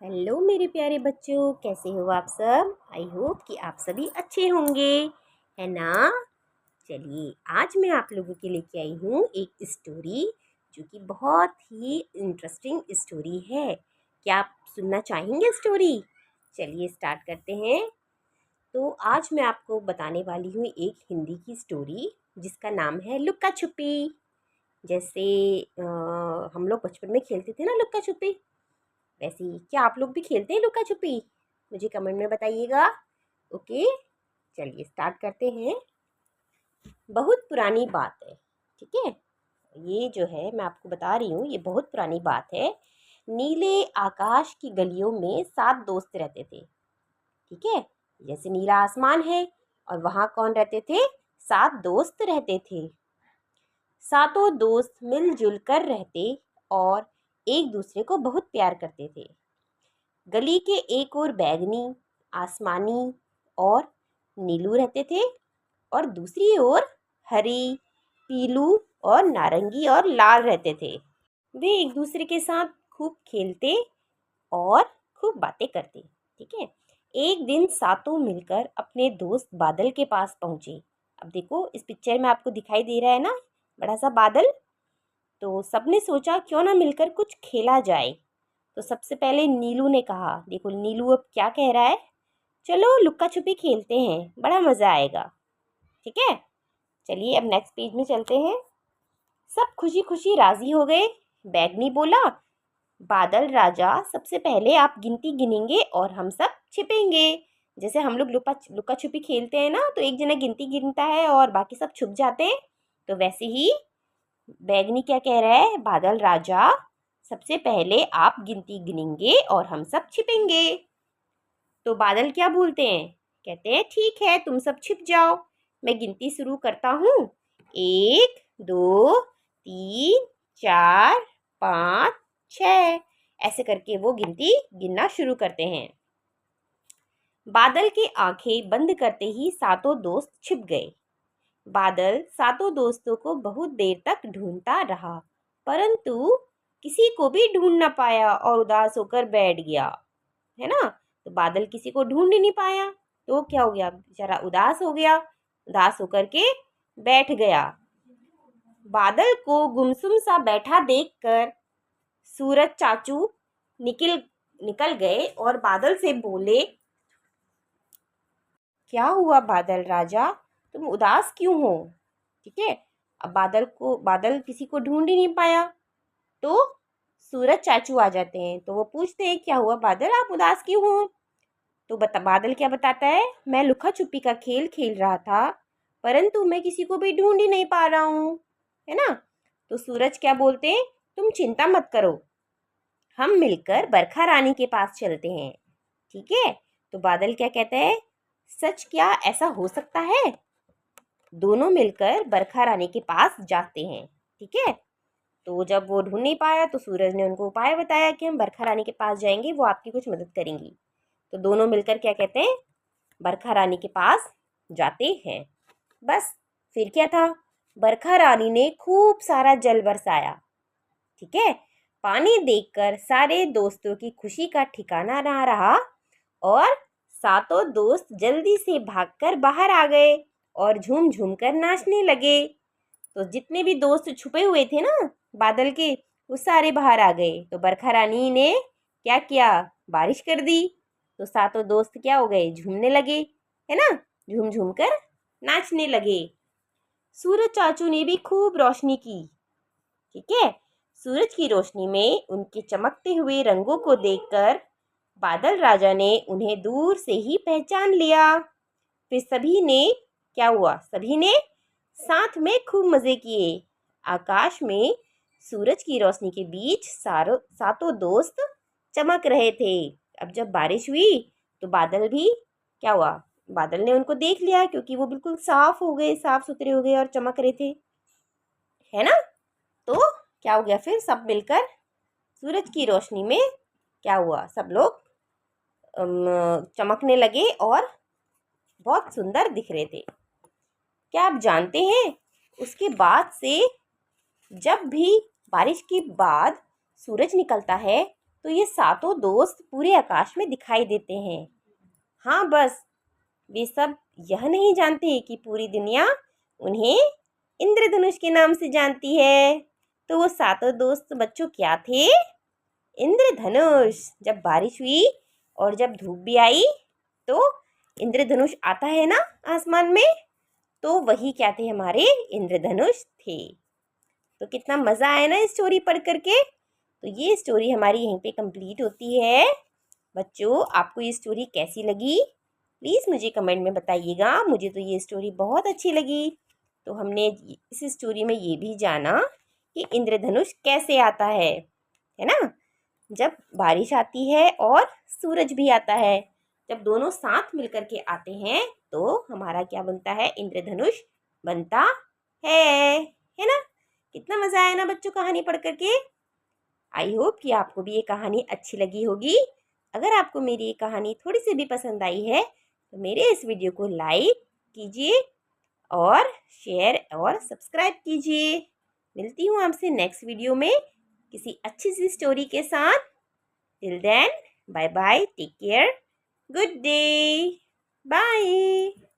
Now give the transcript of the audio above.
Hello मेरे प्यारे बच्चों, कैसे हो आप सब। आई होप कि आप सभी अच्छे होंगे, है ना। चलिए, आज मैं आप लोगों के लेके आई हूँ एक स्टोरी जो कि बहुत ही इंटरेस्टिंग स्टोरी है। क्या आप सुनना चाहेंगे स्टोरी? चलिए स्टार्ट करते हैं। तो आज मैं आपको बताने वाली हूँ एक हिंदी की स्टोरी जिसका नाम है लुक्का छुपी। जैसे हम लोग बचपन में खेलते थे ना लुक्का छुपी, वैसे ही क्या आप लोग भी खेलते हैं लुका छुपी? मुझे कमेंट में बताइएगा। ओके, चलिए स्टार्ट करते हैं। बहुत पुरानी बात है, ठीक है। ये जो है मैं आपको बता रही हूँ, ये बहुत पुरानी बात है। नीले आकाश की गलियों में 7 दोस्त रहते थे, ठीक है। जैसे नीला आसमान है और वहाँ कौन रहते थे? 7 दोस्त रहते थे। सातों दोस्त मिलजुल कर रहते और एक दूसरे को बहुत प्यार करते थे। गली के एक ओर बैगनी, आसमानी और नीलू रहते थे और दूसरी ओर हरी, पीलू और नारंगी और लाल रहते थे। वे एक दूसरे के साथ खूब खेलते और खूब बातें करते, ठीक है। एक दिन सातों मिलकर अपने दोस्त बादल के पास पहुंचे। अब देखो इस पिक्चर में आपको दिखाई दे रहा है ना, बड़ा सा बादल। तो सबने सोचा क्यों ना मिलकर कुछ खेला जाए। तो सबसे पहले नीलू ने कहा, देखो नीलू अब क्या कह रहा है, चलो लुक्का छुपी खेलते हैं, बड़ा मज़ा आएगा, ठीक है। चलिए अब नेक्स्ट पेज में चलते हैं। सब खुशी खुशी राजी हो गए। बैगनी बोला, बादल राजा सबसे पहले आप गिनती गिनेंगे और हम सब छिपेंगे। जैसे हम लोग लुक्का लुक्का छुपी खेलते हैं ना, तो एक जना गिनती गिनता है और बाकी सब छुप जाते हैं। तो वैसे ही बैगनी क्या कह रहा है, बादल राजा सबसे पहले आप गिनती गिनेंगे और हम सब छिपेंगे। तो बादल क्या बोलते हैं, कहते हैं ठीक है तुम सब छिप जाओ, मैं गिनती शुरू करता हूँ। 1 2 3 4 5 6, ऐसे करके वो गिनती गिनना शुरू करते हैं। बादल की आंखें बंद करते ही सातों दोस्त छिप गए। बादल सातों दोस्तों को बहुत देर तक ढूंढता रहा, परंतु किसी को भी ढूंढ ना पाया और उदास होकर बैठ गया, है ना। तो बादल किसी को ढूंढ ही नहीं पाया, तो क्या हो गया, बेचारा उदास हो गया, उदास होकर के बैठ गया। बादल को गुमसुम सा बैठा देखकर सूरज चाचू निकल निकल गए और बादल से बोले, क्या हुआ बादल राजा, तुम उदास क्यों हो? ठीक है। अब बादल किसी को ढूंढ ही नहीं पाया, तो सूरज चाचू आ जाते हैं। तो वो पूछते हैं, क्या हुआ बादल, आप उदास क्यों हो? तो बादल क्या बताता है, मैं लुका छुपी का खेल खेल रहा था, परंतु मैं किसी को भी ढूंढ ही नहीं पा रहा हूँ, है ना। तो सूरज क्या बोलते हैं, तुम चिंता मत करो, हम मिलकर बरखा रानी के पास चलते हैं, ठीक है। तो बादल क्या कहता है, सच क्या ऐसा हो सकता है? दोनों मिलकर बरखा रानी के पास जाते हैं, ठीक है। तो जब वो ढूंढ नहीं पाया तो सूरज ने उनको उपाय बताया कि हम बरखा रानी के पास जाएंगे, वो आपकी कुछ मदद करेंगी। तो दोनों मिलकर क्या कहते हैं, बरखा रानी के पास जाते हैं। बस फिर क्या था, बरखा रानी ने खूब सारा जल बरसाया, ठीक है। पानी देखकर सारे दोस्तों की खुशी का ठिकाना ना रहा और सातों दोस्त जल्दी से भागकर बाहर आ गए और झूम झूम कर नाचने लगे। तो जितने भी दोस्त छुपे हुए थे ना बादल के, वो सारे बाहर आ गए। तो बरखा रानी ने क्या किया, बारिश कर दी। तो सातों दोस्त क्या हो गए, झूमने लगे, है ना, झूम झूम कर नाचने लगे। सूरज चाचू ने भी खूब रोशनी की, ठीक है। सूरज की रोशनी में उनके चमकते हुए रंगों को देखकर बादल राजा ने उन्हें दूर से ही पहचान लिया। फिर सभी ने क्या हुआ, सभी ने साथ में खूब मजे किए। आकाश में सूरज की रोशनी के बीच सातों दोस्त चमक रहे थे। अब जब बारिश हुई तो बादल भी क्या हुआ, बादल ने उनको देख लिया, क्योंकि वो बिल्कुल साफ हो गए, साफ सुथरे हो गए और चमक रहे थे, है ना। तो क्या हो गया, फिर सब मिलकर सूरज की रोशनी में क्या हुआ, सब लोग चमकने लगे और बहुत सुंदर दिख रहे थे। क्या आप जानते हैं, उसके बाद से जब भी बारिश के बाद सूरज निकलता है तो ये सातों दोस्त पूरे आकाश में दिखाई देते हैं। हाँ, बस वे सब यह नहीं जानते कि पूरी दुनिया उन्हें इंद्रधनुष के नाम से जानती है। तो वो सातों दोस्त बच्चों क्या थे? इंद्रधनुष। जब बारिश हुई और जब धूप भी आई तो इंद्रधनुष आता है ना आसमान में, तो वही क्या थे? हमारे इंद्रधनुष थे। तो कितना मज़ा आया ना स्टोरी पढ़ करके। तो ये स्टोरी हमारी यहीं पे कंप्लीट होती है। बच्चों, आपको ये स्टोरी कैसी लगी प्लीज़ मुझे कमेंट में बताइएगा। मुझे तो ये स्टोरी बहुत अच्छी लगी। तो हमने इस स्टोरी में ये भी जाना कि इंद्रधनुष कैसे आता है ना? जब बारिश आती है और सूरज भी आता है, जब दोनों साथ मिलकर के आते हैं तो हमारा क्या बनता है? इंद्रधनुष बनता है ना? कितना मज़ा आया ना बच्चों कहानी पढ़ करके। आई होप कि आपको भी ये कहानी अच्छी लगी होगी। अगर आपको मेरी ये कहानी थोड़ी सी भी पसंद आई है तो मेरे इस वीडियो को लाइक कीजिए और शेयर और सब्सक्राइब कीजिए। मिलती हूँ आपसे नेक्स्ट वीडियो में किसी अच्छी सी स्टोरी के साथ। Till then, bye bye, take care, good day, bye.